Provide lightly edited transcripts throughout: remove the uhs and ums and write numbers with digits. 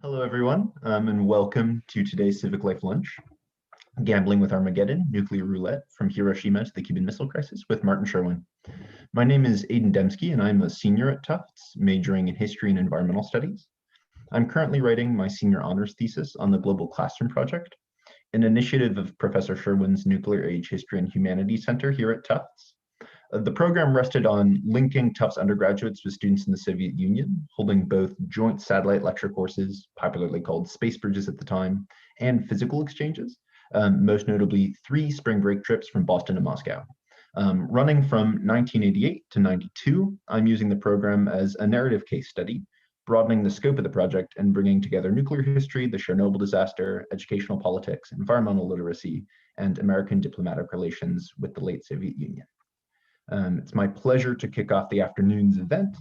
Hello, everyone, and welcome to today's Civic Life Lunch, Gambling with Armageddon, Nuclear Roulette, from Hiroshima to the Cuban Missile Crisis with Martin Sherwin. My name is Aidan Dembski, and I'm a senior at Tufts, majoring in history and environmental studies. I'm currently writing my senior honors thesis on the Global Classroom Project, an initiative of Professor Sherwin's Nuclear Age History and Humanities Center here at Tufts. The program rested on linking Tufts undergraduates with students in the Soviet Union, holding both joint satellite lecture courses, popularly called space bridges at the time, and physical exchanges, most notably 3 spring break trips from Boston to Moscow. Running from 1988 to 92, I'm using the program as a narrative case study, broadening the scope of the project and bringing together nuclear history, the Chernobyl disaster, educational politics, environmental literacy, and American diplomatic relations with the late Soviet Union. It's my pleasure to kick off the afternoon's event.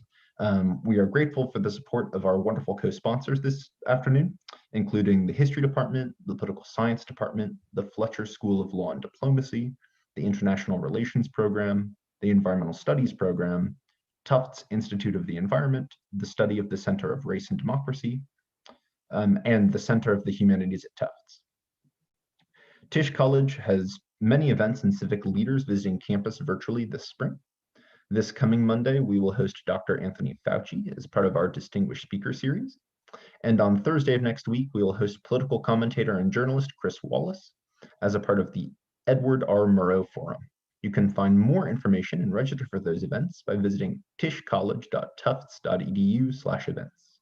We are grateful for the support of our wonderful co-sponsors this afternoon, including the History Department, the Political Science Department, the Fletcher School of Law and Diplomacy, the International Relations Program, the Environmental Studies Program, Tufts Institute of the Environment, the Study of the Center of Race and Democracy, and the Center of the Humanities at Tufts. Tisch College has many events and civic leaders visiting campus virtually this spring. This coming Monday, we will host Dr. Anthony Fauci as part of our Distinguished Speaker Series. And on Thursday of next week, we will host political commentator and journalist Chris Wallace as a part of the Edward R. Murrow Forum. You can find more information and register for those events by visiting tischcollege.tufts.edu/events.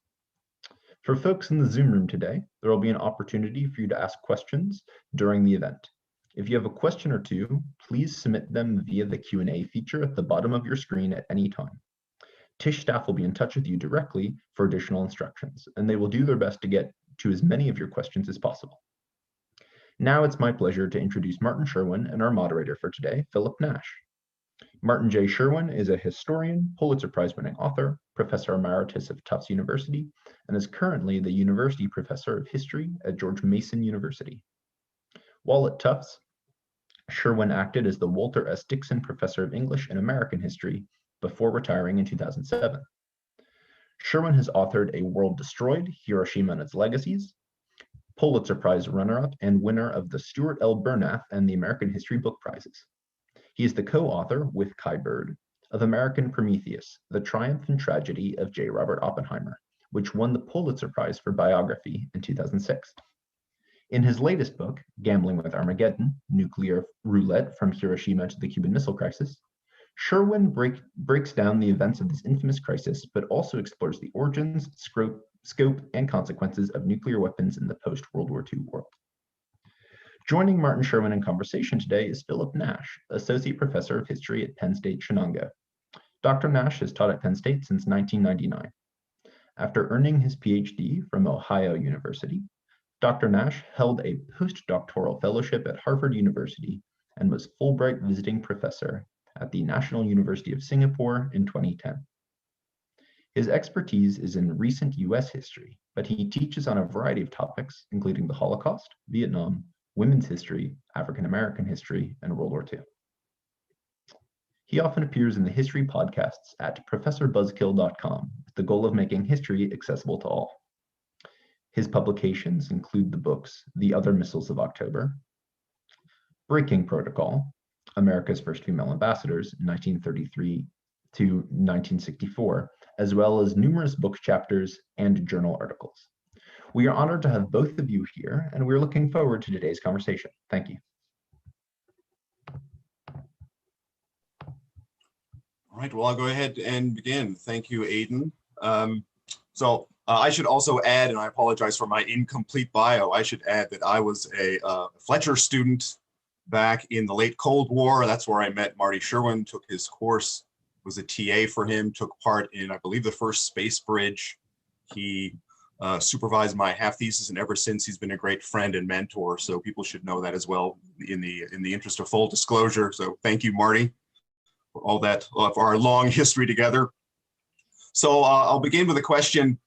For folks in the Zoom room today, there will be an opportunity for you to ask questions during the event. If you have a question or two, please submit them via the Q&A feature at the bottom of your screen at any time. Tisch staff will be in touch with you directly for additional instructions, and they will do their best to get to as many of your questions as possible. Now it's my pleasure to introduce Martin Sherwin and our moderator for today, Philip Nash. Martin J. Sherwin is a historian, Pulitzer Prize-winning author, Professor Emeritus of Tufts University, and is currently the University Professor of History at George Mason University. While at Tufts, Sherwin acted as the Walter S. Dickson Professor of English and American History before retiring in 2007. Sherwin has authored A World Destroyed, Hiroshima and Its Legacies, Pulitzer Prize runner-up and winner of the Stuart L. Bernath and the American History Book Prizes. He is the co-author, with Kai Bird, of American Prometheus, The Triumph and Tragedy of J. Robert Oppenheimer, which won the Pulitzer Prize for biography in 2006. In his latest book, Gambling with Armageddon, Nuclear Roulette from Hiroshima to the Cuban Missile Crisis, Sherwin breaks down the events of this infamous crisis, but also explores the origins, scope, and consequences of nuclear weapons in the post-World War II world. Joining Martin Sherwin in conversation today is Philip Nash, Associate Professor of History at Penn State, Shenango. Dr. Nash has taught at Penn State since 1999. After earning his PhD from Ohio University, Dr. Nash held a postdoctoral fellowship at Harvard University and was Fulbright visiting professor at the National University of Singapore in 2010. His expertise is in recent US history, but he teaches on a variety of topics, including the Holocaust, Vietnam, women's history, African American history, and World War II. He often appears in the history podcasts at professorbuzzkill.com with the goal of making history accessible to all. His publications include the books The Other Missiles of October, Breaking Protocol, America's First Female Ambassadors, 1933 to 1964, as well as numerous book chapters and journal articles. We are honored to have both of you here, and we're looking forward to today's conversation. Thank you. All right, well, I'll go ahead and begin. Thank you, Aidan. I should also add, and I apologize for my incomplete bio, I should add that I was a Fletcher student back in the late Cold War. That's where I met Marty Sherwin, took his course, was a TA for him, took part in, I believe, the first space bridge. He supervised my half thesis, and ever since he's been a great friend and mentor. So people should know that as well in the interest of full disclosure. So thank you, Marty, for all that, for our long history together. So I'll begin with a question.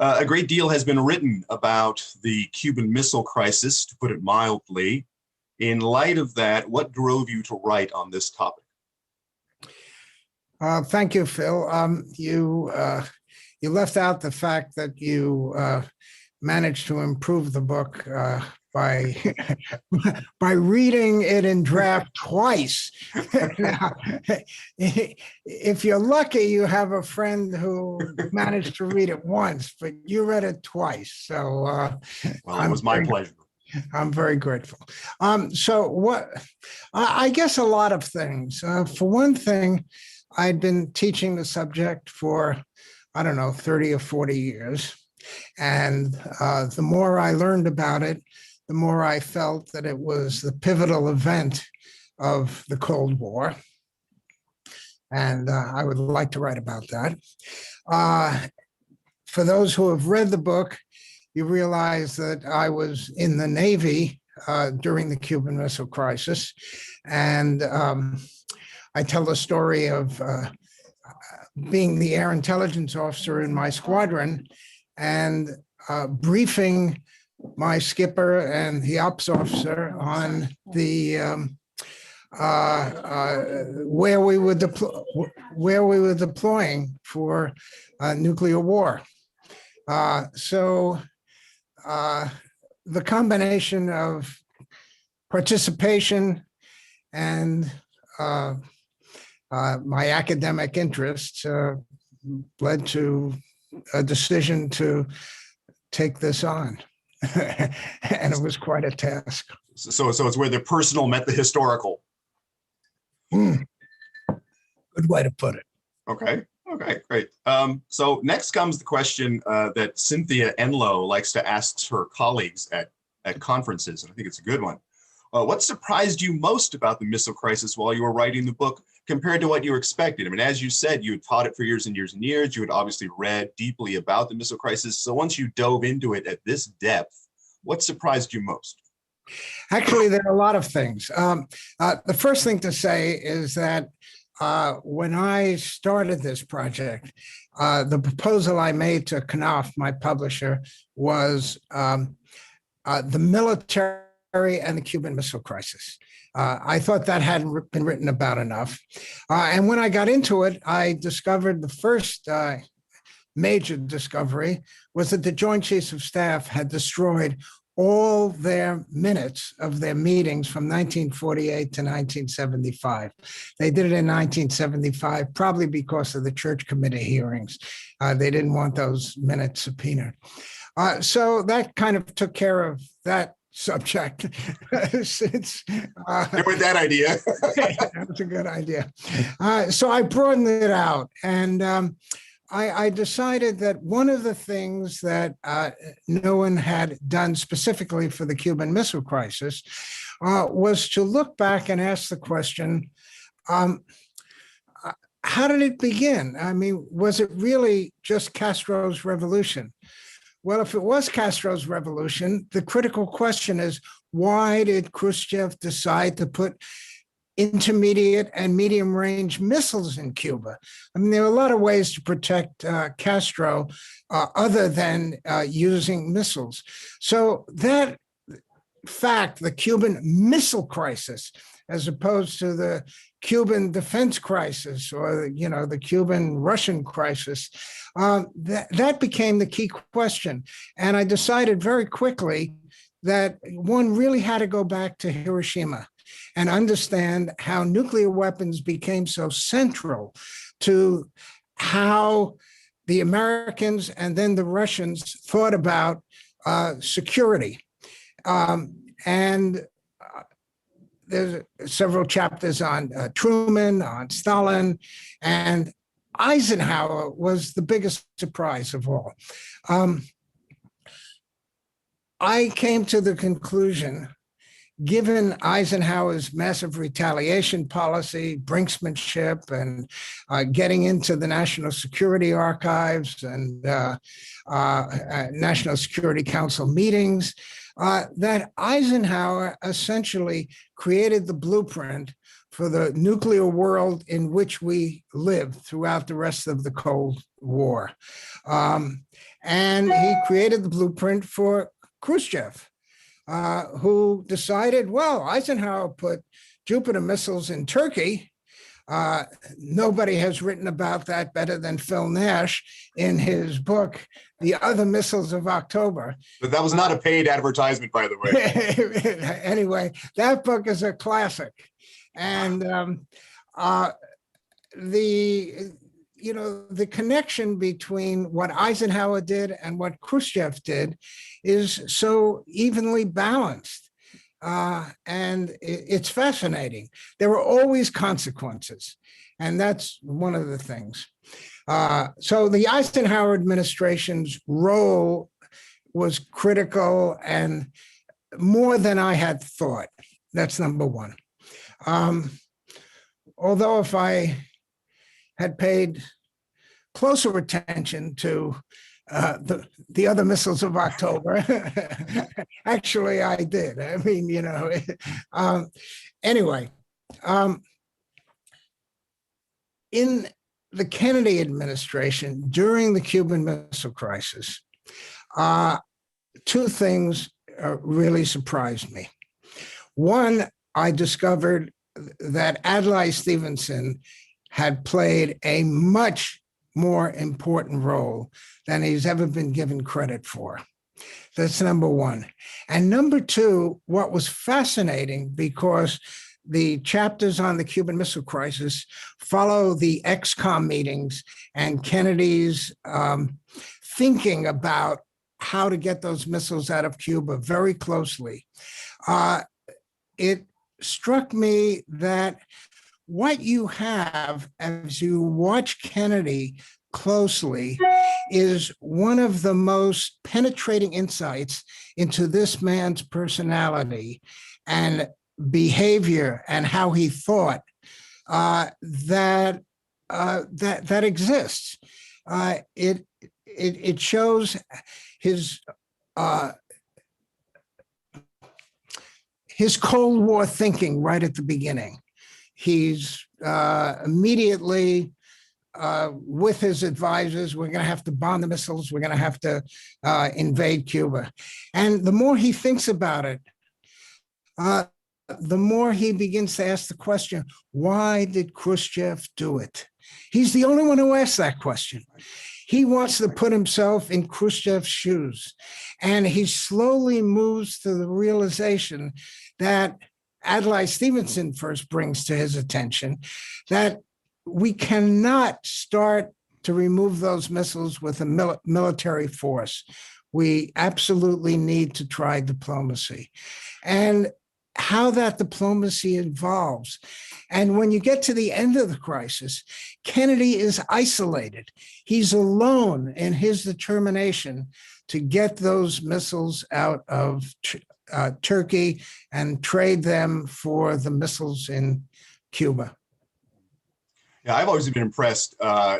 A great deal has been written about the Cuban Missile Crisis, to put it mildly. In light of that, what drove you to write on this topic? Thank you, Phil. You left out the fact that you managed to improve the book by by reading it in draft twice. Now, if you're lucky, you have a friend who managed to read it once, but you read it twice. So, well, it was my pleasure. I'm very grateful. So what, I guess a lot of things. For one thing, I'd been teaching the subject for, I don't know, 30 or 40 years. And the more I learned about it, the more I felt that it was the pivotal event of the Cold War. And I would like to write about that. For those who have read the book, you realize that I was in the Navy during the Cuban Missile Crisis. And I tell the story of being the air intelligence officer in my squadron and briefing my skipper and the ops officer on the where we were deploying for nuclear war. So the combination of participation and my academic interests led to a decision to take this on. And it was quite a task. So it's where the personal met the historical. Good way to put it. Okay, great. So next comes the question that Cynthia Enlow likes to ask her colleagues at conferences, and I think it's a good one. What surprised you most about the missile crisis while you were writing the book compared to what you expected? I mean, as you said, you had taught it for years and years and years. You had obviously read deeply about the missile crisis. So once you dove into it at this depth, what surprised you most? Actually, there are a lot of things. The first thing to say is that when I started this project, the proposal I made to Knopf, my publisher, was the military and the Cuban Missile Crisis. I thought that hadn't been written about enough. And when I got into it, I discovered the first major discovery was that the Joint Chiefs of Staff had destroyed all their minutes of their meetings from 1948 to 1975. They did it in 1975, probably because of the Church Committee hearings. They didn't want those minutes subpoenaed. So that kind of took care of that subject. Since with that idea. That's a good idea. So I broadened it out, and I decided that one of the things that no one had done specifically for the Cuban Missile Crisis was to look back and ask the question, how did it begin? I mean, was it really just Castro's revolution? Well, if it was Castro's revolution, the critical question is, why did Khrushchev decide to put intermediate and medium range missiles in Cuba? I mean, there are a lot of ways to protect Castro other than using missiles. So that fact, the Cuban Missile Crisis, as opposed to the Cuban Defense Crisis or, the Cuban-Russian crisis, that became the key question. And I decided very quickly that one really had to go back to Hiroshima and understand how nuclear weapons became so central to how the Americans and then the Russians thought about security. And there's several chapters on Truman, on Stalin, and Eisenhower was the biggest surprise of all. I came to the conclusion, given Eisenhower's massive retaliation policy, brinksmanship, and getting into the National Security Archives and National Security Council meetings, that Eisenhower essentially created the blueprint for the nuclear world in which we live throughout the rest of the Cold War. And he created the blueprint for Khrushchev, who decided, well, Eisenhower put Jupiter missiles in Turkey. Nobody has written about that better than Phil Nash in his book, The Other Missiles of October. But that was not a paid advertisement, by the way. Anyway, that book is a classic. And the connection between what Eisenhower did and what Khrushchev did is so evenly balanced. And it's fascinating. There were always consequences, and that's one of the things. So the Eisenhower administration's role was critical and more than I had thought. That's number one. Although if I had paid closer attention to the other missiles of October. Actually, I did. I mean, anyway, in the Kennedy administration during the Cuban Missile Crisis, two things really surprised me. One, I discovered that Adlai Stevenson had played a much more important role than he's ever been given credit for. That's number one. And number two, what was fascinating, because the chapters on the Cuban Missile Crisis follow the ex-com meetings and Kennedy's thinking about how to get those missiles out of Cuba very closely. It struck me that what you have as you watch Kennedy closely is one of the most penetrating insights into this man's personality and behavior and how he thought that exists. It shows his Cold War thinking right at the beginning. He's immediately with his advisors, we're going to have to bomb the missiles, we're going to have to invade Cuba. And the more he thinks about it, the more he begins to ask the question, why did Khrushchev do it? He's the only one who asks that question. He wants to put himself in Khrushchev's shoes. And he slowly moves to the realization that Adlai Stevenson first brings to his attention, that we cannot start to remove those missiles with a military force. We absolutely need to try diplomacy. And how that diplomacy evolves. And when you get to the end of the crisis, Kennedy is isolated. He's alone in his determination to get those missiles out of Turkey and trade them for the missiles in Cuba. Yeah, I've always been impressed. I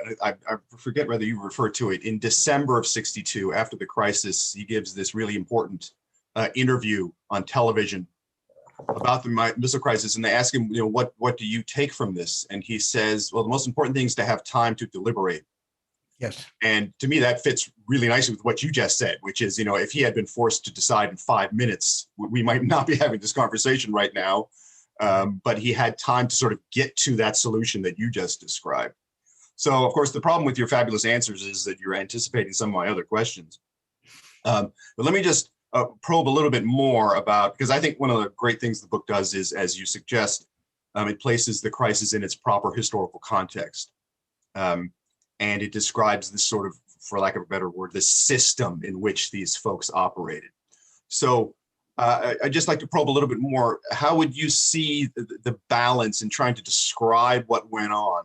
forget whether you refer to it. In December of '62, after the crisis, he gives this really important interview on television about the missile crisis, and they ask him, what do you take from this? And he says, well, the most important thing is to have time to deliberate. Yes. And to me, that fits really nicely with what you just said, which is, if he had been forced to decide in 5 minutes, we might not be having this conversation right now. But he had time to sort of get to that solution that you just described. So, of course, the problem with your fabulous answers is that you're anticipating some of my other questions. But let me just probe a little bit more about, because I think one of the great things the book does is, as you suggest, it places the crisis in its proper historical context. And it describes this sort of, for lack of a better word, the system in which these folks operated. So I'd just like to probe a little bit more. How would you see the balance in trying to describe what went on?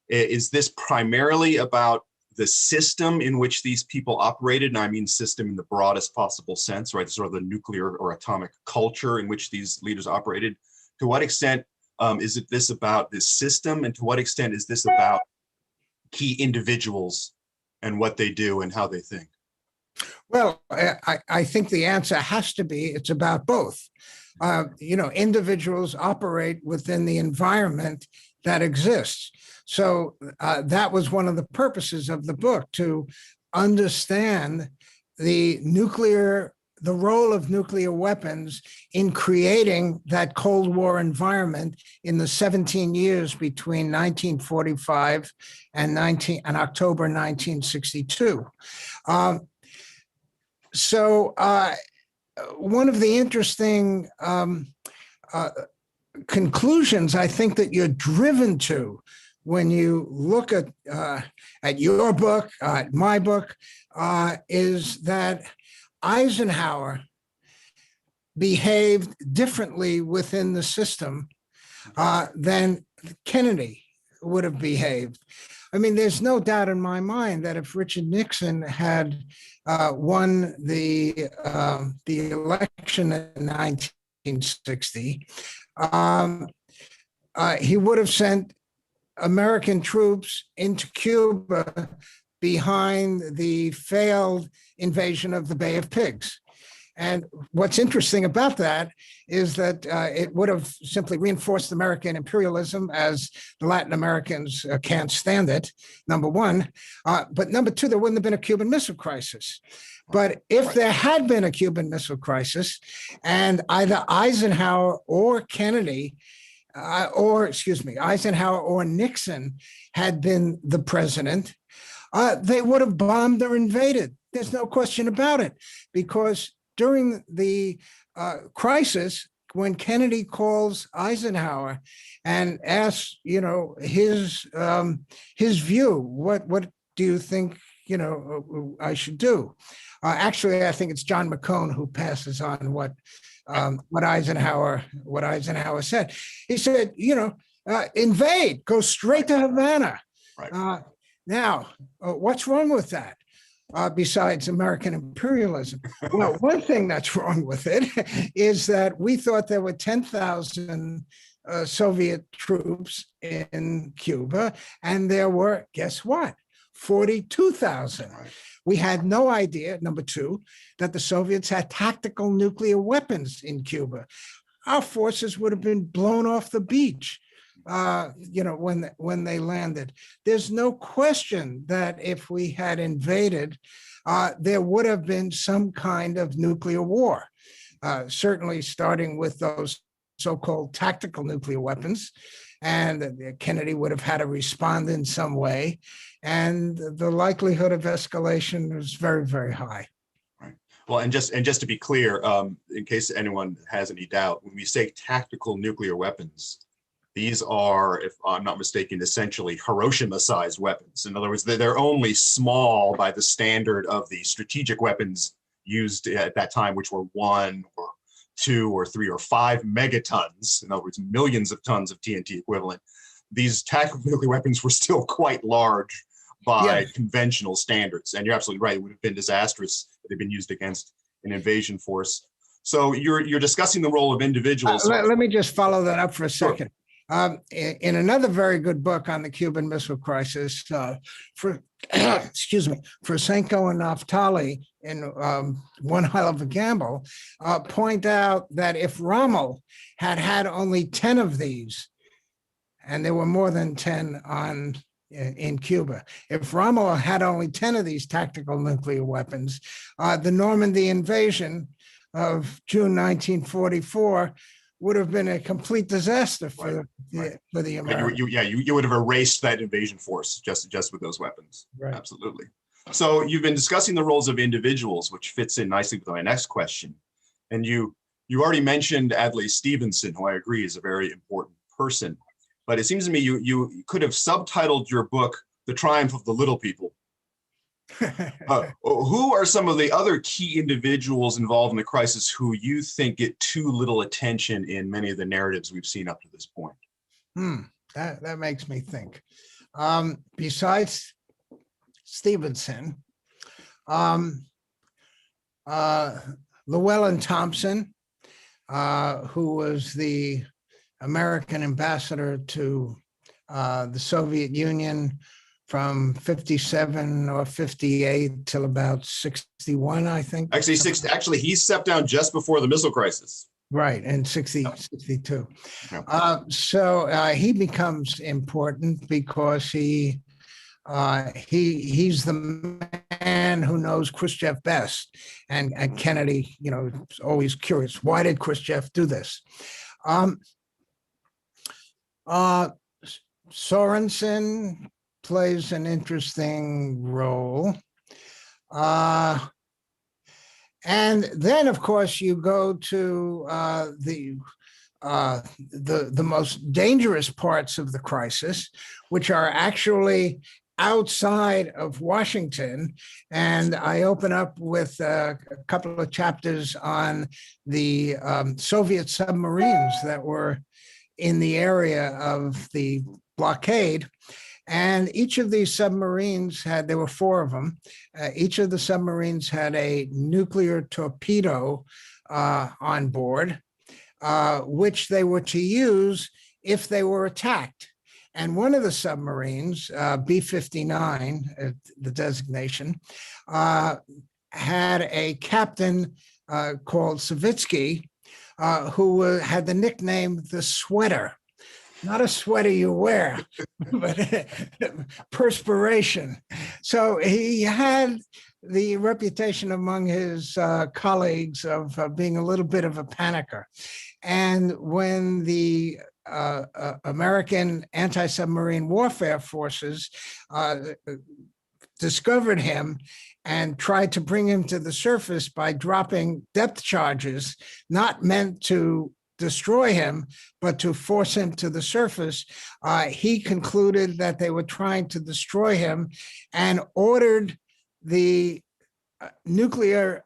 Is this primarily about the system in which these people operated? And I mean system in the broadest possible sense, right? Sort of the nuclear or atomic culture in which these leaders operated. To what extent is it this about this system? And to what extent is this about key individuals and what they do and how they think? Well, I think the answer has to be it's about both. Individuals operate within the environment that exists. So that was one of the purposes of the book, to understand the nuclear the role of nuclear weapons in creating that Cold War environment in the 17 years between 1945 and October 1962. One of the interesting conclusions I think that you're driven to when you look at your book, at my book, is that Eisenhower behaved differently within the system than Kennedy would have behaved. I mean, there's no doubt in my mind that if Richard Nixon had won the election in 1960, he would have sent American troops into Cuba behind the failed invasion of the Bay of Pigs. And what's interesting about that is that it would have simply reinforced American imperialism, as the Latin Americans can't stand it, number one. But number two, there wouldn't have been a Cuban Missile Crisis. But if there had been a Cuban Missile Crisis and either Eisenhower or Kennedy, Eisenhower or Nixon had been the president, they would have bombed or invaded. There's no question about it, because during the crisis, when Kennedy calls Eisenhower and asks, his view, what do you think, I should do? Actually, I think it's John McCone who passes on what Eisenhower said. He said, invade, go straight to Havana. Right. Now, what's wrong with that? Besides American imperialism. Well, one thing that's wrong with it is that we thought there were 10,000 Soviet troops in Cuba, and there were, guess what, 42,000. Right. We had no idea, number two, that the Soviets had tactical nuclear weapons in Cuba. Our forces would have been blown off the beach. When they landed. There's no question that if we had invaded, there would have been some kind of nuclear war, certainly starting with those so-called tactical nuclear weapons. And Kennedy would have had to respond in some way. And the likelihood of escalation was very, very high. Right. Well, and just to be clear, in case anyone has any doubt, when we say tactical nuclear weapons, these are, if I'm not mistaken, essentially Hiroshima-sized weapons. In other words, they're only small by the standard of the strategic weapons used at that time, which were 1 or 2 or 3 or 5 megatons. In other words, millions of tons of TNT equivalent. These tactical nuclear weapons were still quite large by conventional standards. And you're absolutely right. It would have been disastrous if they'd been used against an invasion force. So you're discussing the role of individuals. Let me just follow that up for a second. In another very good book on the Cuban Missile Crisis, Frasenko and Naftali, in One Hell of a Gamble, point out that if Rommel had only 10 of these, and there were more than 10 in Cuba, if Rommel had only 10 of these tactical nuclear weapons, the Normandy invasion of June 1944 would have been a complete disaster for the Americans. You would have erased that invasion force just with those weapons. Right. Absolutely. So you've been discussing the roles of individuals, which fits in nicely with my next question. And you already mentioned Adlai Stevenson, who I agree is a very important person. But it seems to me you could have subtitled your book, The Triumph of the Little People. Who are some of the other key individuals involved in the crisis who you think get too little attention in many of the narratives we've seen up to this point? That makes me think. Besides Stevenson, Llewellyn Thompson, who was the American ambassador to the Soviet Union from 57 or 58 till about 61, I think. Actually, he stepped down just before the missile crisis. Right, in 62. So he becomes important because he He's the man who knows Khrushchev best, and Kennedy, is always curious. Why did Khrushchev do this? Sorensen plays an interesting role. And then, of course, you go to the most dangerous parts of the crisis, which are actually outside of Washington. And I open up with a couple of chapters on the Soviet submarines that were in the area of the blockade. And each of these submarines there were 4 of them. Each of the submarines had a nuclear torpedo on board, which they were to use if they were attacked. And one of the submarines, B-59, the designation, had a captain called Savitsky, who had the nickname the Sweater. Not a sweater you wear, but perspiration. So he had the reputation among his colleagues of being a little bit of a panicker. And when the American anti-submarine warfare forces discovered him and tried to bring him to the surface by dropping depth charges, not meant to destroy him, but to force him to the surface, he concluded that they were trying to destroy him and ordered the nuclear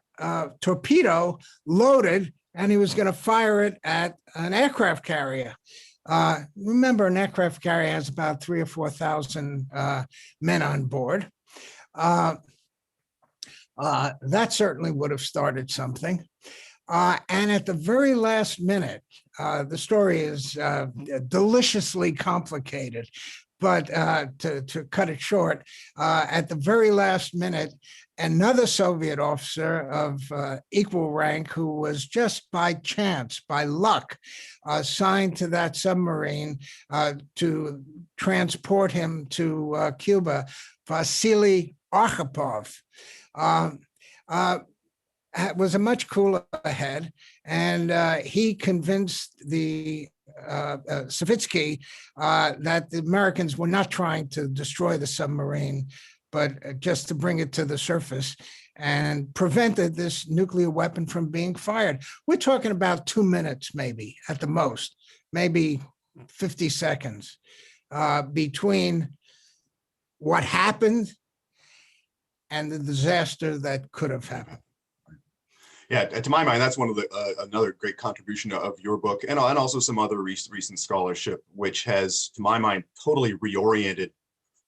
torpedo loaded, and he was going to fire it at an aircraft carrier. Remember, an aircraft carrier has about 3,000 or 4,000 men on board. That certainly would have started something. And at the very last minute, the story is deliciously complicated, but to cut it short, at the very last minute, another Soviet officer of equal rank, who was just by chance, by luck, assigned to that submarine to transport him to Cuba, Vasily Arkhipov, was a much cooler head, and he convinced the Savitsky that the Americans were not trying to destroy the submarine, but just to bring it to the surface, and prevented this nuclear weapon from being fired. We're talking about 2 minutes, maybe at the most, maybe 50 seconds between what happened and the disaster that could have happened. Yeah, to my mind, that's one of the another great contribution of your book, and also some other recent scholarship, which has, to my mind, totally reoriented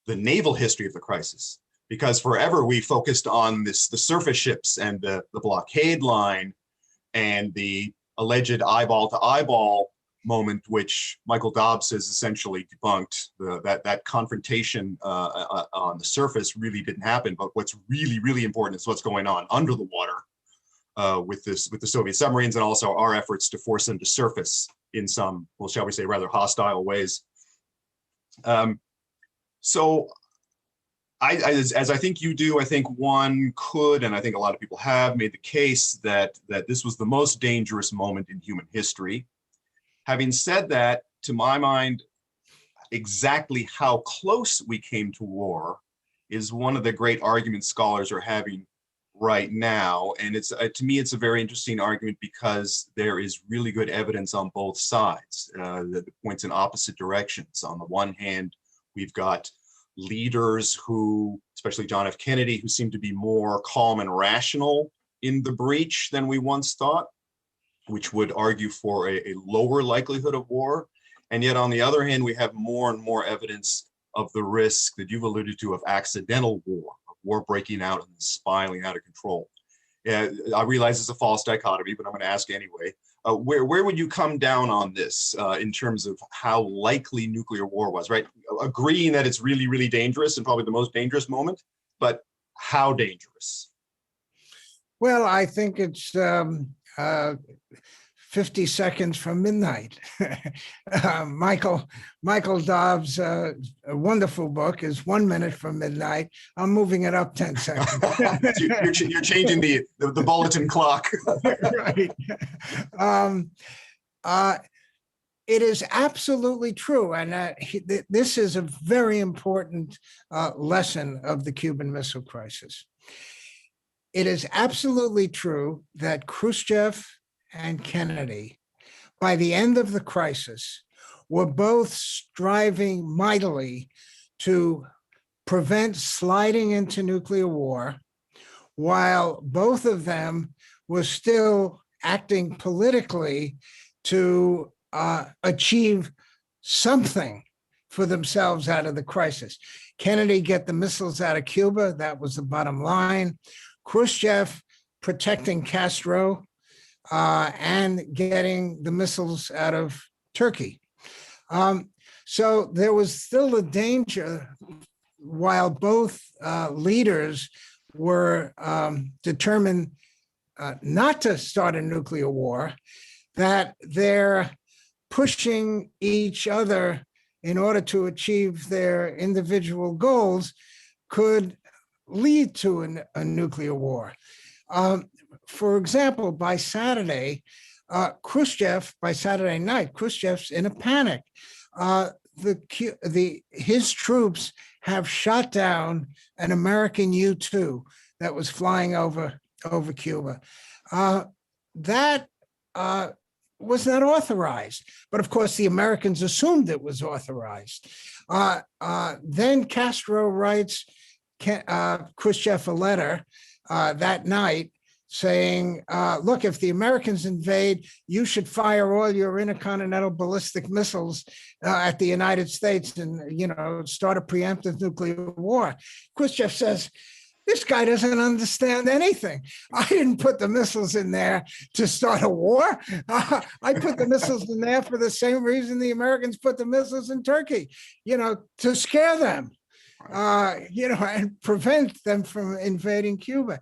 the naval history of the crisis. Because forever we focused on the surface ships and the blockade line and the alleged eyeball to eyeball moment, which Michael Dobbs has essentially debunked. That confrontation on the surface really didn't happen. But what's really, really important is what's going on under the water. With the Soviet submarines, and also our efforts to force them to surface in some, well, shall we say, rather hostile ways. So, as I think you do, I think one could, and I think a lot of people have made the case that this was the most dangerous moment in human history. Having said that, to my mind, exactly how close we came to war is one of the great arguments scholars are having right now, and it's to me it's a very interesting argument because there is really good evidence on both sides that points in opposite directions. On the one hand, we've got leaders who, especially John F. Kennedy, who seem to be more calm and rational in the breach than we once thought, which would argue for a lower likelihood of war. And yet on the other hand, we have more and more evidence of the risk that you've alluded to of accidental war breaking out and spiraling out of control. I realize it's a false dichotomy, but I'm going to ask anyway. Where would you come down on this in terms of how likely nuclear war was, right? Agreeing that it's really, really dangerous and probably the most dangerous moment, but how dangerous? Well, I think it's 50 seconds from midnight. Michael Dobbs' a wonderful book is 1 minute from midnight. I'm moving it up 10 seconds. You're changing the bulletin clock. Right. It is absolutely true. And this is a very important lesson of the Cuban Missile Crisis. It is absolutely true that Khrushchev and Kennedy, by the end of the crisis, were both striving mightily to prevent sliding into nuclear war, while both of them were still acting politically to achieve something for themselves out of the crisis. Kennedy get the missiles out of Cuba, that was the bottom line. Khrushchev protecting Castro and getting the missiles out of Turkey. So there was still a danger, while both leaders were determined not to start a nuclear war, that they're pushing each other in order to achieve their individual goals could lead to a nuclear war. For example, by Saturday, by Saturday night, Khrushchev's in a panic. His troops have shot down an American U-2 that was flying over Cuba. That was not authorized, but of course the Americans assumed it was authorized. Then Castro writes Khrushchev a letter that night saying, look, if the Americans invade, you should fire all your intercontinental ballistic missiles at the United States and, start a preemptive nuclear war. Khrushchev says, this guy doesn't understand anything. I didn't put the missiles in there to start a war. I put the missiles in there for the same reason the Americans put the missiles in Turkey, to scare them, and prevent them from invading Cuba.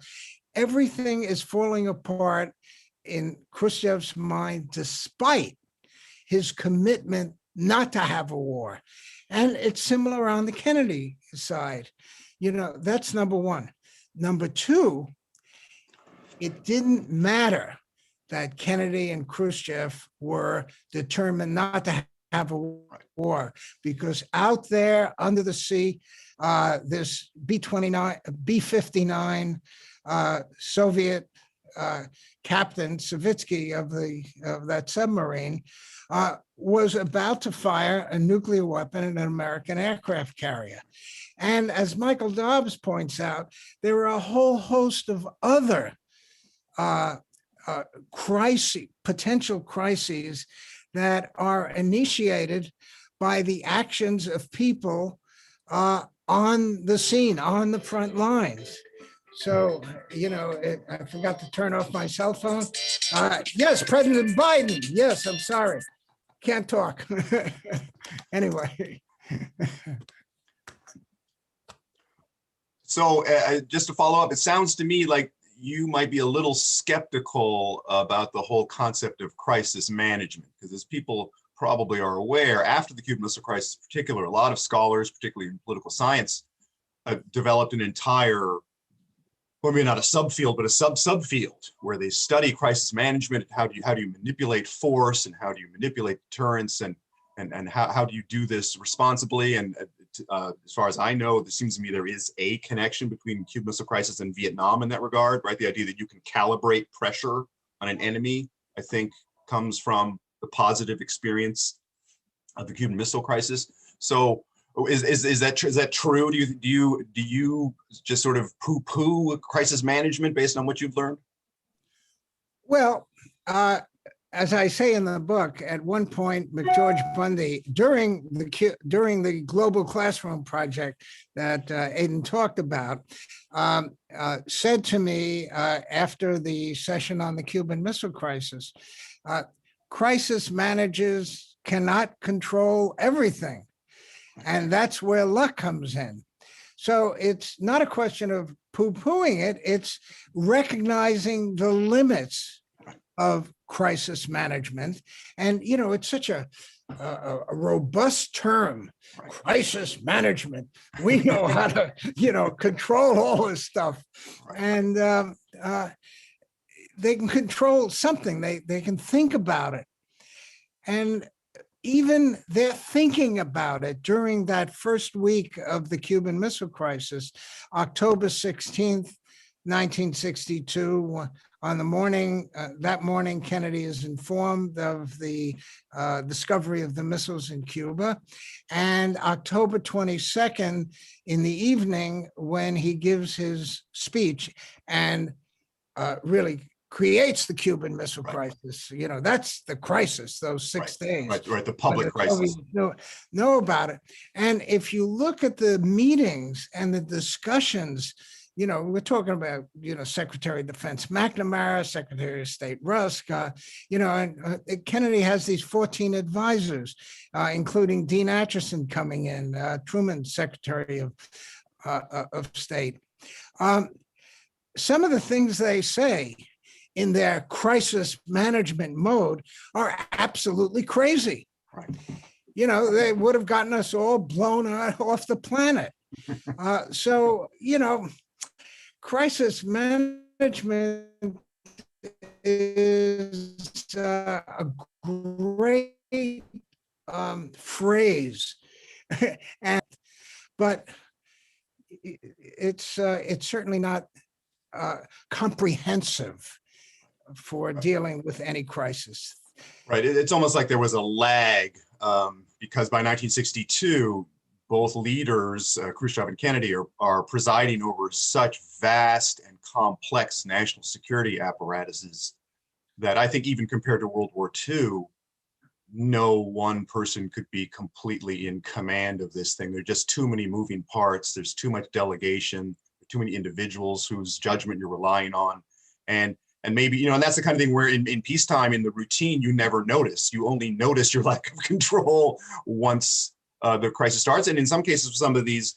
Everything is falling apart in Khrushchev's mind, despite his commitment not to have a war. And it's similar on the Kennedy side. That's number one. Number two, it didn't matter that Kennedy and Khrushchev were determined not to have a war, because out there under the sea, this B-59 Soviet captain Savitsky of that submarine was about to fire a nuclear weapon at an American aircraft carrier. And as Michael Dobbs points out, there are a whole host of other potential crises that are initiated by the actions of people on the scene, on the front lines. So, I forgot to turn off my cell phone. Yes, President Biden. Yes, I'm sorry. Can't talk. Anyway. So just to follow up, it sounds to me like you might be a little skeptical about the whole concept of crisis management, because as people probably are aware, after the Cuban Missile Crisis in particular, a lot of scholars, particularly in political science, developed an entire, well, maybe not a subfield, but a subfield where they study crisis management. How do you manipulate force, and how do you manipulate deterrence, and how do you do this responsibly? And as far as I know, it seems to me there is a connection between the Cuban Missile Crisis and Vietnam in that regard, right? The idea that you can calibrate pressure on an enemy, I think, comes from the positive experience of the Cuban Missile Crisis. So is that true? Do you just sort of poo-poo crisis management based on what you've learned? Well, as I say in the book, at one point, McGeorge Bundy, during the Global Classroom Project that Aidan talked about, said to me after the session on the Cuban Missile Crisis, crisis managers cannot control everything. And that's where luck comes in. So it's not a question of poo-pooing it, it's recognizing the limits of crisis management. And, it's such a robust term, crisis management. We know how to, control all this stuff. And they can control something. They can think about it. And even they're thinking about it during that first week of the Cuban Missile Crisis, October 16th, 1962. On the morning, that morning, Kennedy is informed of the discovery of the missiles in Cuba. And October 22nd, in the evening, when he gives his speech and really creates the Cuban Missile Crisis. That's the crisis, those 6 days. Right, the public crisis. Know about it. And if you look at the meetings and the discussions, we're talking about, Secretary of Defense McNamara, Secretary of State Rusk, and Kennedy has these 14 advisors, including Dean Acheson coming in, Truman, Secretary of State. Some of the things they say in their crisis management mode are absolutely crazy. Right. They would have gotten us all blown off the planet. So, crisis management is a great phrase, but it's certainly not comprehensive for dealing with any crisis. Right. It's almost like there was a lag because by 1962, both leaders, Khrushchev and Kennedy, are presiding over such vast and complex national security apparatuses that I think even compared to World War II, no one person could be completely in command of this thing. There are just too many moving parts. There's too much delegation, too many individuals whose judgment you're relying on. And maybe, and that's the kind of thing where in peacetime, in the routine, you never notice. You only notice your lack of control once the crisis starts. And in some cases, some of these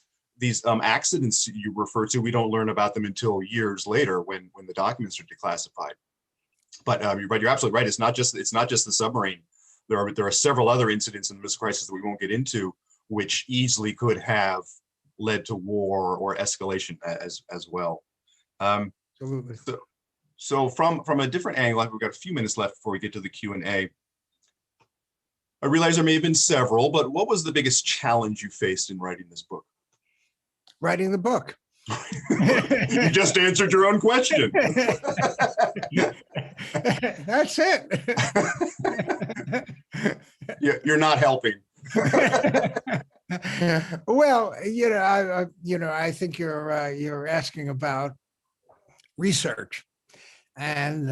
accidents you refer to, we don't learn about them until years later when the documents are declassified. But you're absolutely right. It's not just the submarine. There are several other incidents in the missile crisis that we won't get into, which easily could have led to war or escalation as well. Absolutely. So from a different angle, we've got a few minutes left before we get to the Q&A. I realize there may have been several, but what was the biggest challenge you faced in writing this book? Writing the book. You just answered your own question. That's it. You're not helping. Well, I think you're asking about research, and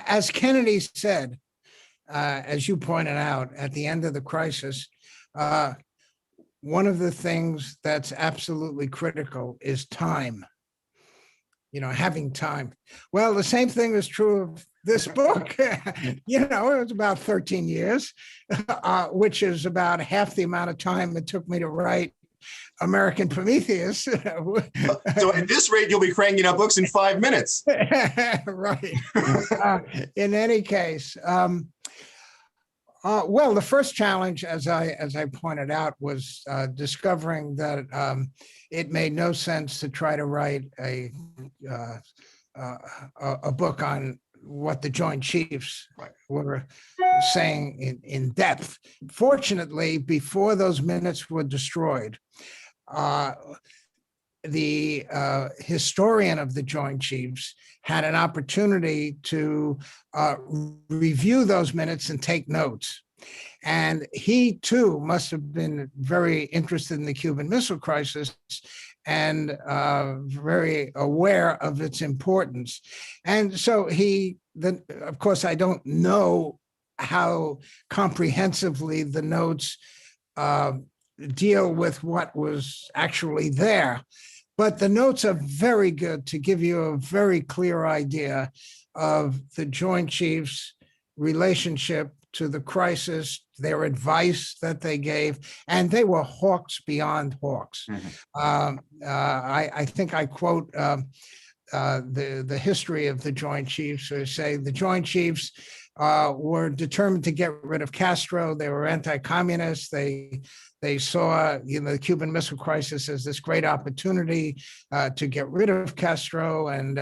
as Kennedy said, as you pointed out at the end of the crisis, one of the things that's absolutely critical is time. Having time. Well, the same thing is true of this book. It was about 13 years, which is about half the amount of time it took me to write American Prometheus. So at this rate, you'll be cranking out books in 5 minutes. Right. In any case, well, the first challenge, as I pointed out, was discovering that it made no sense to try to write a book on what the Joint Chiefs were saying in depth. Fortunately, before those minutes were destroyed, the historian of the Joint Chiefs had an opportunity to review those minutes and take notes. And he too must have been very interested in the Cuban Missile Crisis and very aware of its importance. And so of course, I don't know how comprehensively the notes deal with what was actually there, but the notes are very good to give you a very clear idea of the Joint Chiefs' relationship to the crisis, their advice that they gave, and they were hawks beyond hawks. Mm-hmm. I think I quote the history of the Joint Chiefs, or say the Joint Chiefs were determined to get rid of Castro. They were anti-communist. They saw, the Cuban Missile Crisis as this great opportunity to get rid of Castro and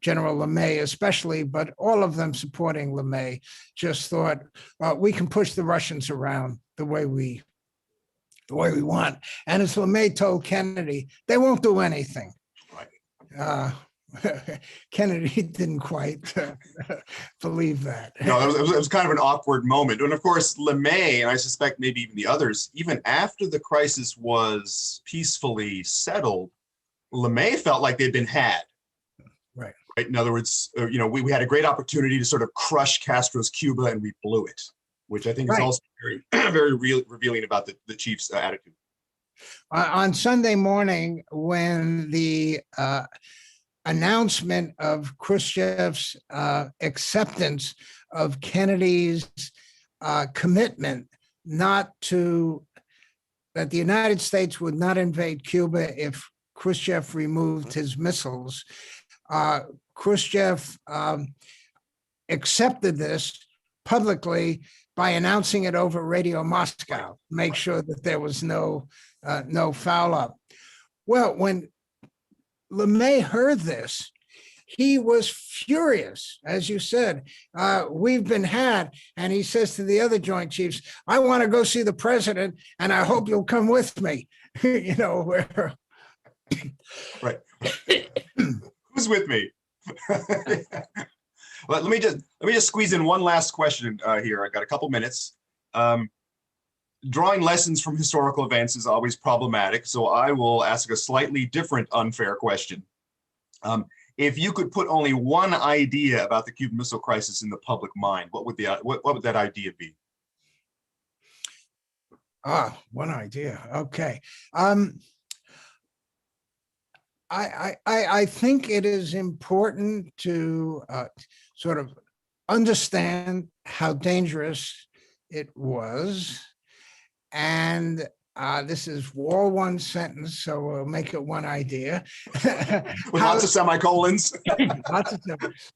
General LeMay especially, but all of them supporting LeMay just thought, we can push the Russians around the way we want. And as LeMay told Kennedy, they won't do anything. Right. Kennedy didn't quite believe that. No, it was kind of an awkward moment. And of course, LeMay, and I suspect maybe even the others, even after the crisis was peacefully settled, LeMay felt like they'd been had. Right. Right. In other words, we had a great opportunity to sort of crush Castro's Cuba, and we blew it, which I think is also very, very revealing about the chief's attitude. On Sunday morning, when the announcement of Khrushchev's acceptance of Kennedy's commitment that the United States would not invade Cuba if Khrushchev removed his missiles, Khrushchev accepted this publicly by announcing it over Radio Moscow, make sure that there was no foul up. Well, when LeMay heard this, he was furious. As you said, we've been had. And he says to the other Joint Chiefs, I want to go see the president, and I hope you'll come with me. Where right. Who's with me? Well, let me just squeeze in one last question here. I got a couple minutes. Drawing lessons from historical events is always problematic, so I will ask a slightly different unfair question. If you could put only one idea about the Cuban Missile Crisis in the public mind, what would that idea be? One idea. Okay. I think it is important to sort of understand how dangerous it was. And this is all one sentence, so we'll make it one idea. With lots of semicolons. Lots of semicolons.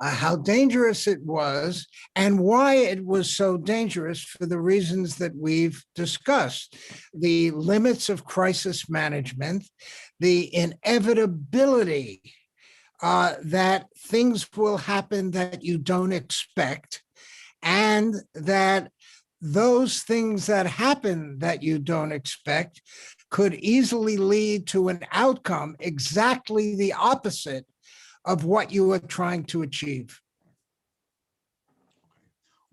How dangerous it was and why it was so dangerous for the reasons that we've discussed. The limits of crisis management, the inevitability that things will happen that you don't expect, and that those things that happen that you don't expect could easily lead to an outcome exactly the opposite of what you are trying to achieve.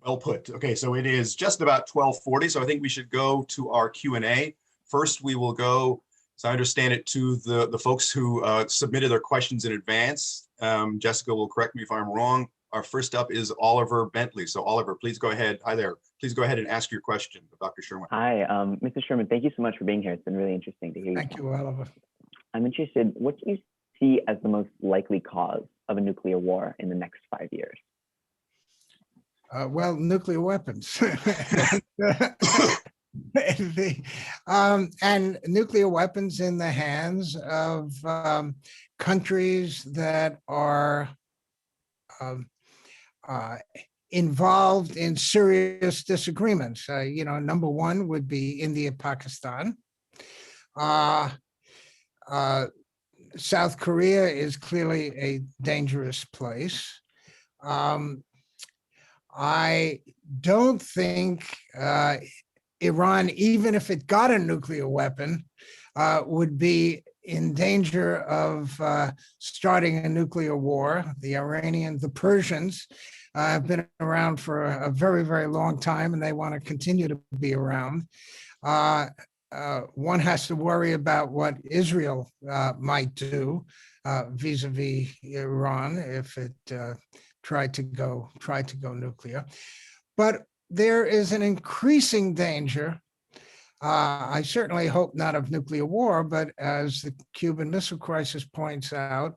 Well put. Okay, so it is just about 12:40, so I think we should go to our Q&A. First, we will go, as I understand it, to the folks who submitted their questions in advance. Jessica will correct me if I'm wrong. Our first up is Oliver Bentley. So Oliver, please go ahead. Hi there. Please go ahead and ask your question of Dr. Sherwin. Hi, Mr. Sherman, thank you so much for being here. It's been really interesting to hear you. Thank you, Oliver. I'm interested, what do you see as the most likely cause of a nuclear war in the next 5 years? Well, nuclear weapons. And nuclear weapons in the hands of countries that are involved in serious disagreements. Number one would be India, Pakistan. South Korea is clearly a dangerous place. I don't think Iran, even if it got a nuclear weapon, would be in danger of starting a nuclear war. The Persians have been around for a very, very long time, and they want to continue to be around. One has to worry about what Israel might do vis-a-vis Iran if it tried to go nuclear. But there is an increasing danger. I certainly hope not of nuclear war, but as the Cuban Missile Crisis points out,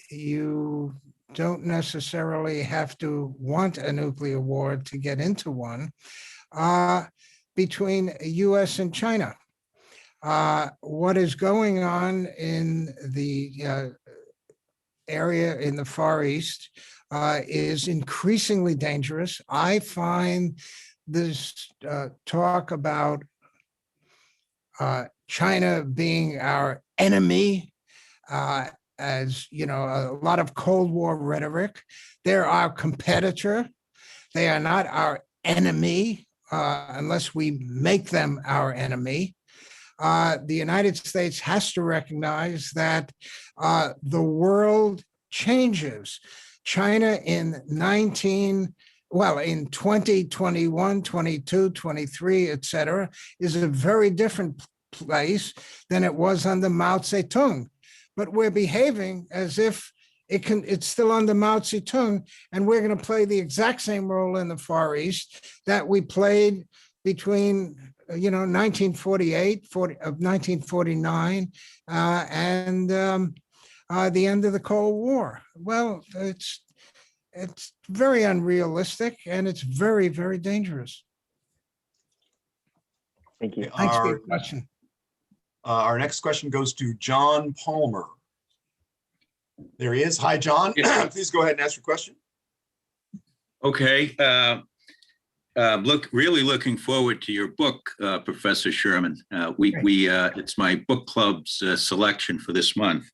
you don't necessarily have to want a nuclear war to get into one, between US and China. What is going on in the area in the Far East is increasingly dangerous. I find this talk about China being our enemy, as you know, a lot of Cold War rhetoric. They're our competitor. They are not our enemy unless we make them our enemy. The United States has to recognize that the world changes. China in 2021, 22, 23, et cetera, is a very different place than it was under Mao Zedong. But we're behaving as if it's still under Mao Zedong, and we're going to play the exact same role in the Far East that we played between 1948, 1949, and the end of the Cold War. Well, it's very unrealistic, and it's very, very dangerous. Thank you. Thanks for your question. Our next question goes to John Palmer. There he is. Hi, John. Please go ahead and ask your question. Okay. Really looking forward to your book, Professor Sherman. It's my book club's selection for this month.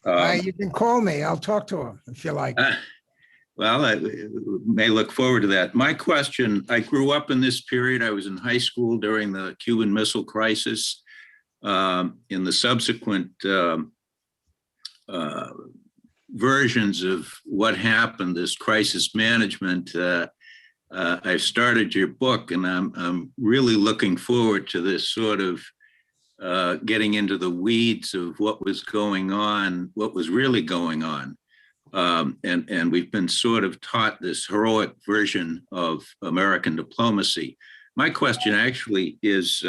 You can call me. I'll talk to him if you like. Well, I may look forward to that. My question, I grew up in this period. I was in high school during the Cuban Missile Crisis. In the subsequent versions of what happened, this crisis management, I've started your book, and I'm really looking forward to this sort of getting into the weeds of what was going on, what was really going on. And we've been sort of taught this heroic version of American diplomacy. My question actually is,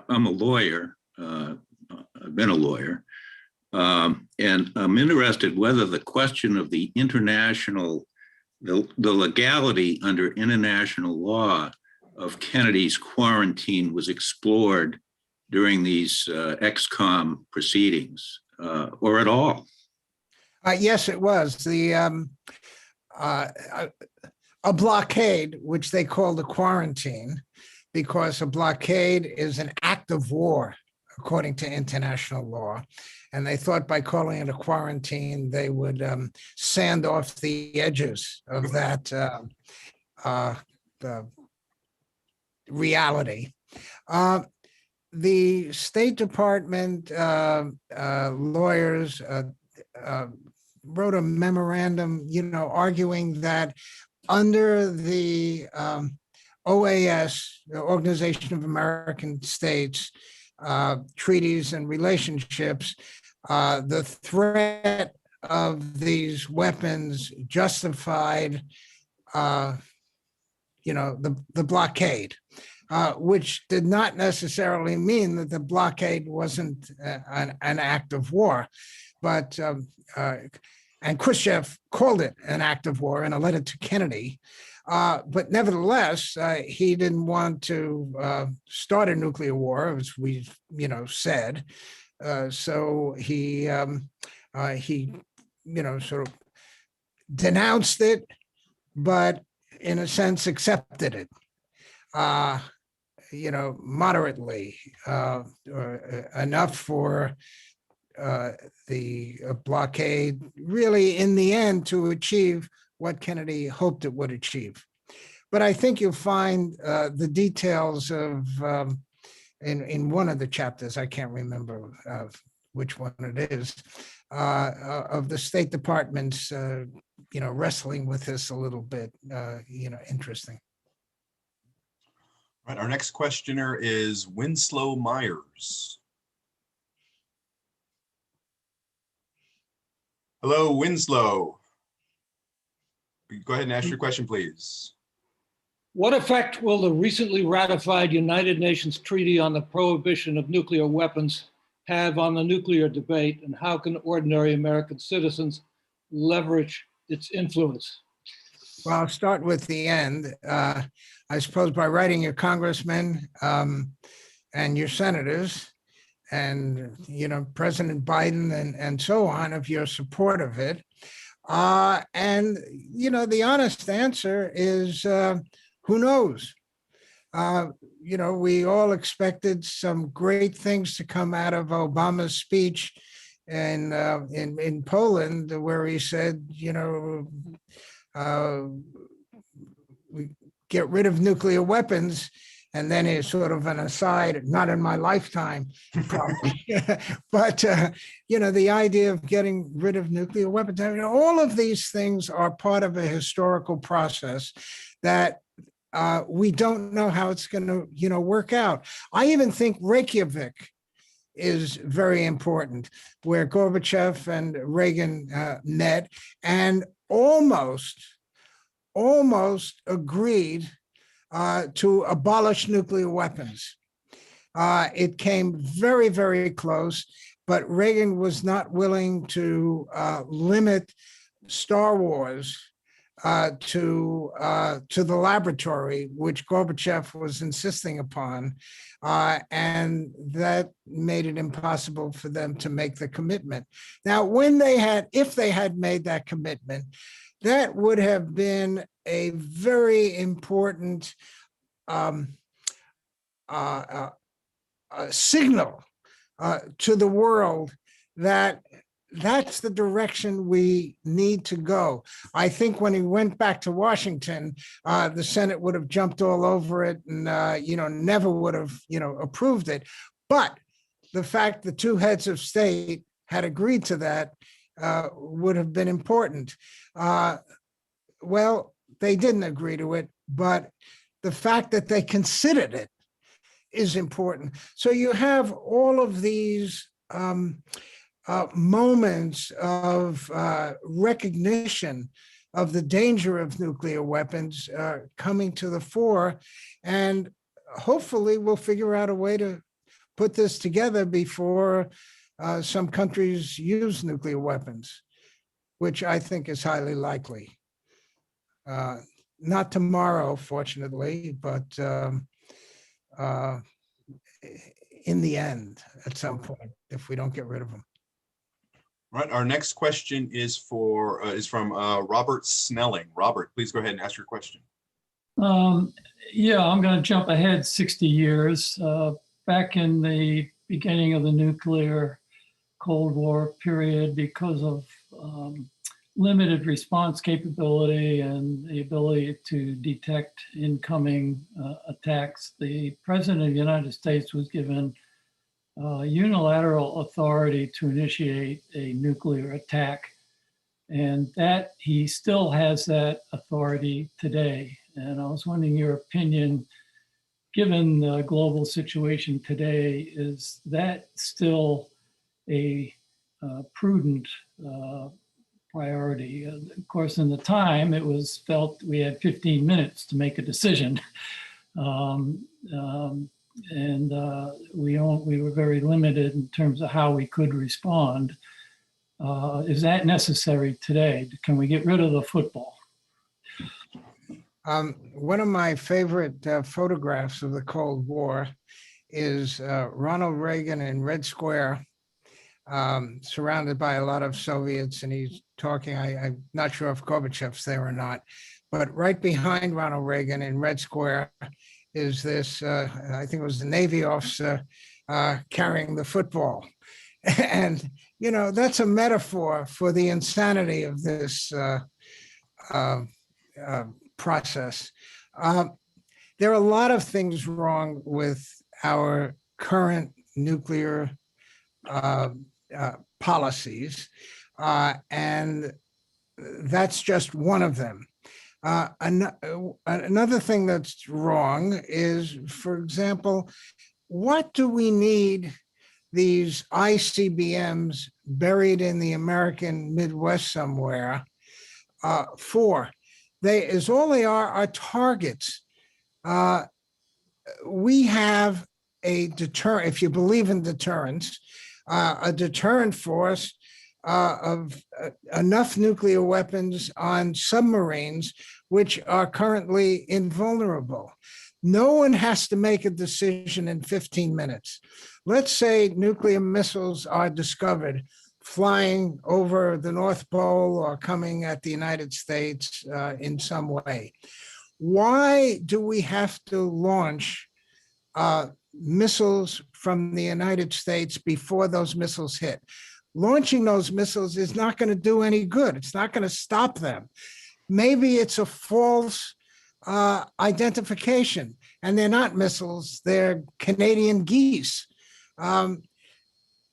I'm a lawyer, I've been a lawyer, and I'm interested whether the question of the legality under international law of Kennedy's quarantine was explored during these ex-com proceedings, or at all. Yes, it was. A blockade, which they called a quarantine, because a blockade is an act of war, according to international law. And they thought by calling it a quarantine, they would sand off the edges of that reality. The State Department lawyers wrote a memorandum, arguing that under the OAS, the Organization of American States, treaties and relationships, the threat of these weapons justified, the blockade, which did not necessarily mean that the blockade wasn't an act of war, but and Khrushchev called it an act of war in a letter to Kennedy. But nevertheless, he didn't want to start a nuclear war, as we, said. So he sort of denounced it, but in a sense accepted it, moderately, enough for the blockade really in the end to achieve what Kennedy hoped it would achieve. But I think you'll find the details of, in one of the chapters, I can't remember which one it is, of the State Department's, wrestling with this a little bit, interesting. Right, our next questioner is Winslow Myers. Hello, Winslow. Go ahead and ask your question, please. What effect will the recently ratified United Nations Treaty on the Prohibition of Nuclear Weapons have on the nuclear debate, and how can ordinary American citizens leverage its influence? Well, I'll start with the end. I suppose by writing your congressman, and your senators and, President Biden and so on, of your support of it. And, the honest answer is, who knows? We all expected some great things to come out of Obama's speech in Poland, where he said, we get rid of nuclear weapons. And then it's sort of an aside, not in my lifetime, probably. But, the idea of getting rid of nuclear weapons, all of these things are part of a historical process that we don't know how it's going to, work out. I even think Reykjavik is very important, where Gorbachev and Reagan met and almost agreed to abolish nuclear weapons. It came very, very close, but Reagan was not willing to limit Star Wars to the laboratory, which Gorbachev was insisting upon, and that made it impossible for them to make the commitment. Now, if they had made that commitment, that would have been a very important signal to the world that that's the direction we need to go. I think when he went back to Washington, the Senate would have jumped all over it and, never would have, approved it. But the fact the two heads of state had agreed to that would have been important. Well, they didn't agree to it, but the fact that they considered it is important. So you have all of these moments of recognition of the danger of nuclear weapons coming to the fore, and hopefully we'll figure out a way to put this together before some countries use nuclear weapons, which I think is highly likely. Not tomorrow, fortunately, but in the end, at some point, if we don't get rid of them. All right, our next question is from Robert Snelling. Robert, please go ahead and ask your question. Yeah, I'm going to jump ahead 60 years. Back in the beginning of the nuclear Cold War period, because of limited response capability and the ability to detect incoming attacks, the President of the United States was given unilateral authority to initiate a nuclear attack, and that he still has that authority today. And I was wondering your opinion, given the global situation today, is that still a prudent priority? Of course, in the time, it was felt we had 15 minutes to make a decision. And we were very limited in terms of how we could respond. Is that necessary today? Can we get rid of the football? One of my favorite photographs of the Cold War is Ronald Reagan in Red Square, surrounded by a lot of Soviets, and he's talking. I'm not sure if Gorbachev's there or not, but right behind Ronald Reagan in Red Square is this, I think it was the Navy officer carrying the football. And, that's a metaphor for the insanity of this process. There are a lot of things wrong with our current nuclear policies, and that's just one of them. Another thing that's wrong is, for example, what do we need these ICBMs buried in the American Midwest somewhere for? All they are targets. We have a deterrent, if you believe in deterrence, a deterrent force of enough nuclear weapons on submarines, which are currently invulnerable. No one has to make a decision in 15 minutes. Let's say nuclear missiles are discovered flying over the North Pole or coming at the United States in some way. Why do we have to launch missiles from the United States before those missiles hit? Launching those missiles is not going to do any good. It's not going to stop them. Maybe it's a false identification, and they're not missiles, they're Canadian geese.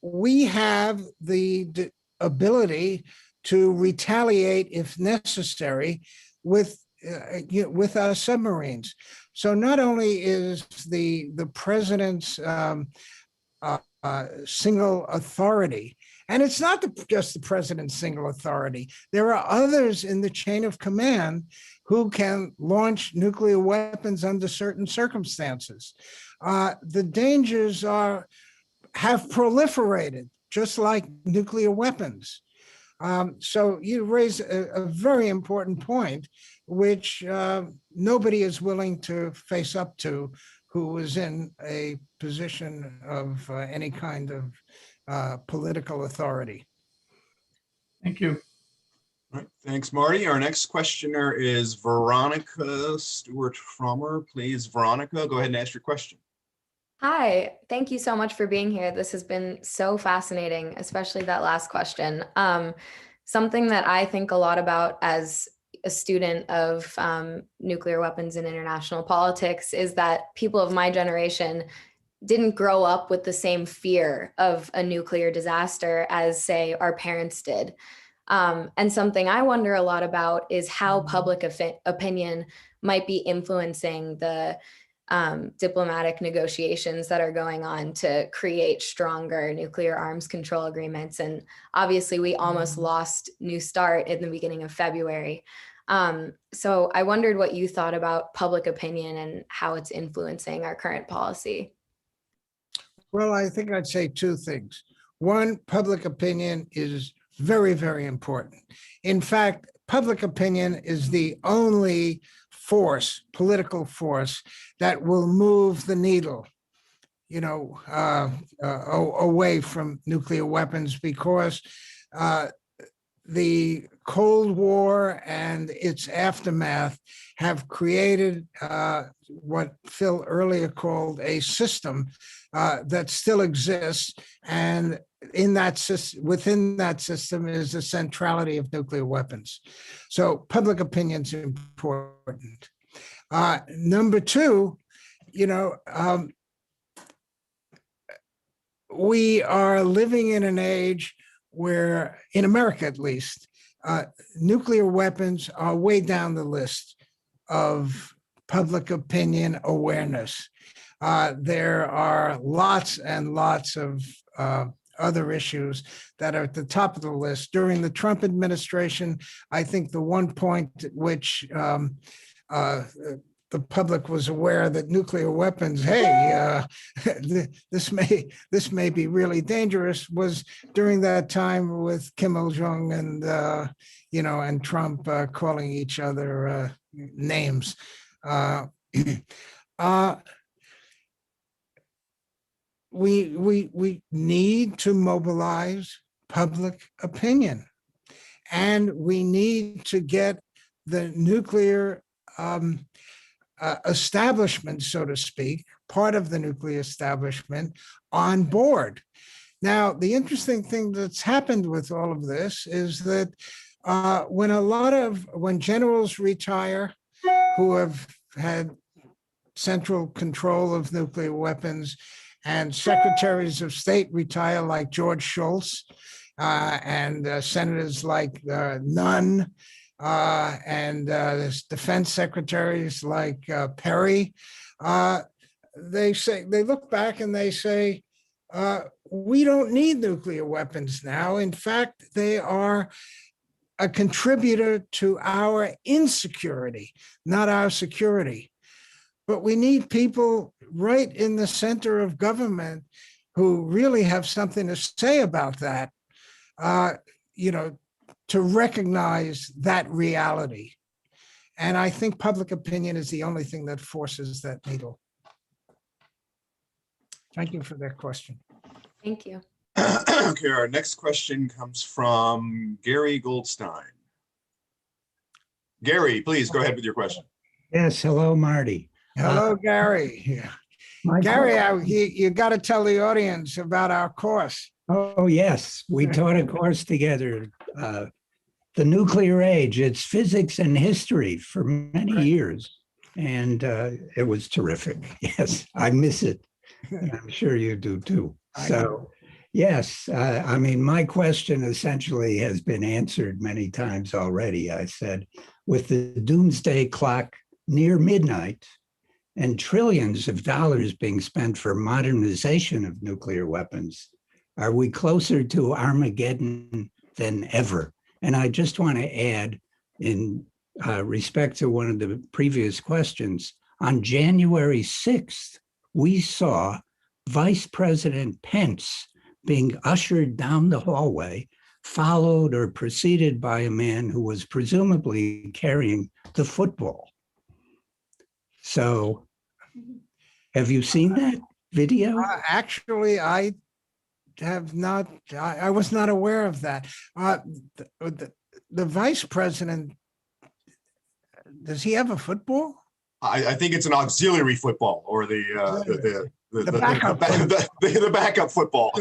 We have the ability to retaliate if necessary with our submarines. So not only is the president's single authority, and it's not just the president's single authority, there are others in the chain of command who can launch nuclear weapons under certain circumstances. The dangers have proliferated, just like nuclear weapons. So you raise a very important point, which nobody is willing to face up to who is in a position of any kind of political authority. Thank you. All right, thanks, Marty. Our next questioner is Veronica Stewart Frommer. Please, Veronica, go ahead and ask your question. Hi, thank you so much for being here. This has been so fascinating, especially that last question. Something that I think a lot about as a student of nuclear weapons and international politics is that people of my generation didn't grow up with the same fear of a nuclear disaster as, say, our parents did. And something I wonder a lot about is how public opinion might be influencing the diplomatic negotiations that are going on to create stronger nuclear arms control agreements. And obviously we almost lost New START in the beginning of February. So I wondered what you thought about public opinion and how it's influencing our current policy. Well, I think I'd say two things. One, public opinion is very, very important. In fact, public opinion is the only force, political force, that will move the needle, away from nuclear weapons, because the Cold War and its aftermath have created what Phil earlier called a system that still exists, and within that system is the centrality of nuclear weapons. So public opinion is important. Number two, we are living in an age where, in America at least, nuclear weapons are way down the list of public opinion awareness. There are lots and lots of other issues that are at the top of the list. During the Trump administration, I think the one point at which the public was aware that nuclear weapons, this may be really dangerous, was during that time with Kim Il-jung and Trump calling each other names. We need to mobilize public opinion, and we need to get the nuclear establishment, so to speak, part of the nuclear establishment, on board. Now, the interesting thing that's happened with all of this is that when generals retire who have had central control of nuclear weapons, and secretaries of state retire like George Shultz, and senators like Nunn, and defense secretaries like Perry, they look back and they say, we don't need nuclear weapons now. In fact, they are a contributor to our insecurity, not our security. But we need people right in the center of government who really have something to say about that, to recognize that reality. And I think public opinion is the only thing that forces that needle. Thank you for that question. Thank you. Okay, our next question comes from Gary Goldstein. Gary, please go ahead with your question. Yes, hello, Marty. Hello, Gary. Yeah. Gary, you got to tell the audience about our course. Oh, yes, we taught a course together, The Nuclear Age. It's physics and history for many years, and it was terrific. Yes, I miss it. And I'm sure you do too. So, yes, I mean, my question essentially has been answered many times already. I said, with the doomsday clock near midnight and trillions of dollars being spent for modernization of nuclear weapons, are we closer to Armageddon than ever? And I just want to add, in respect to one of the previous questions, on January 6th, we saw Vice President Pence being ushered down the hallway, followed or preceded by a man who was presumably carrying the football. So, have you seen that video? Actually, I have not. I was not aware of that. The vice president, does he have a football? I think it's an auxiliary football, or the backup football.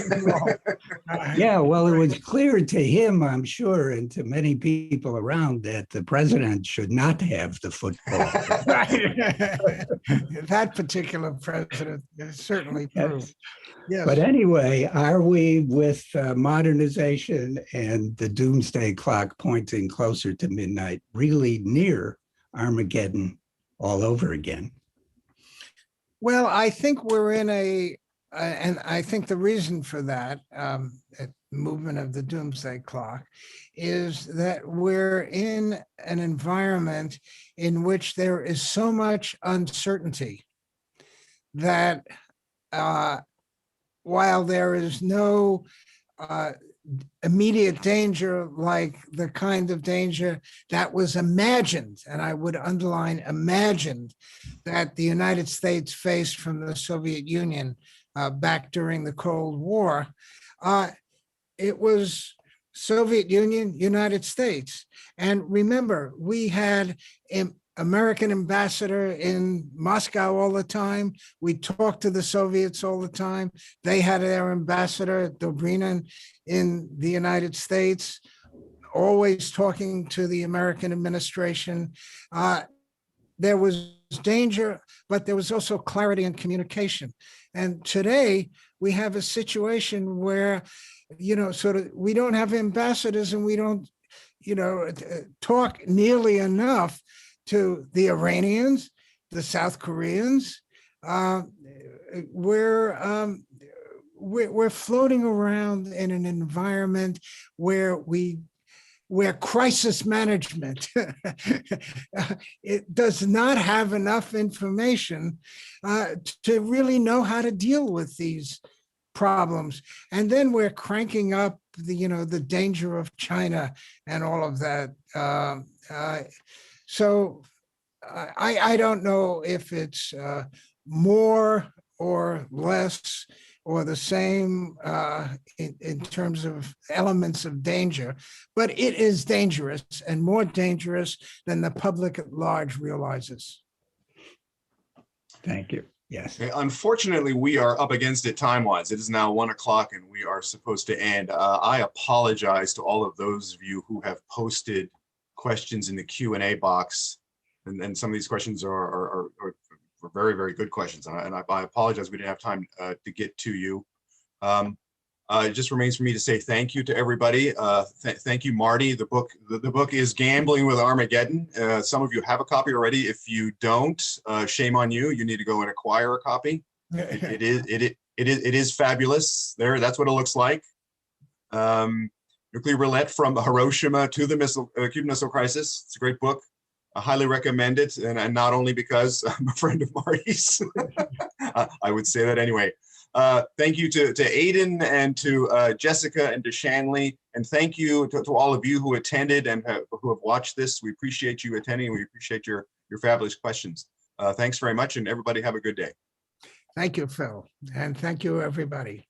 Yeah, well, it was clear to him, I'm sure, and to many people around, that the president should not have the football. That particular president is certainly true. Yes. Yes. But anyway, are we, with modernization and the doomsday clock pointing closer to midnight, really near Armageddon all over again? Well, I think we're in and I think the reason for that movement of the doomsday clock is that we're in an environment in which there is so much uncertainty that while there is no immediate danger like the kind of danger that was imagined, and I would underline imagined, that the United States faced from the Soviet Union back during the Cold War, it was Soviet Union, United States. And remember, we had an American ambassador in Moscow all the time. We talked to the Soviets all the time. They had their ambassador, Dobrynin, in the United States, always talking to the American administration. There was danger, but there was also clarity and communication. And today we have a situation where, sort of, we don't have ambassadors, and we don't, talk nearly enough to the Iranians, the South Koreans. We're floating around in an environment where crisis management it does not have enough information to really know how to deal with these problems. And then we're cranking up the danger of China and all of that. So I don't know if it's more or less or the same in terms of elements of danger, but it is dangerous, and more dangerous than the public at large realizes. Thank you. Yes. Okay, unfortunately, we are up against it time-wise. It is now 1 o'clock and we are supposed to end. I apologize to all of those of you who have posted questions in the Q&A box. And some of these questions are very, very good questions. And I apologize we didn't have time to get to you. It just remains for me to say thank you to everybody. Thank you, Marty. The book is Gambling with Armageddon. Some of you have a copy already. If you don't, shame on you. You need to go and acquire a copy. It is fabulous. That's what it looks like. Nuclear Roulette from Hiroshima to the Cuban Missile Crisis. It's a great book. I highly recommend it, and not only because I'm a friend of Marty's. I would say that anyway. Thank you to Aiden and to Jessica and to Shanley. And thank you to all of you who attended and who have watched this. We appreciate you attending. We appreciate your fabulous questions. Thanks very much, and everybody have a good day. Thank you, Phil. And thank you, everybody.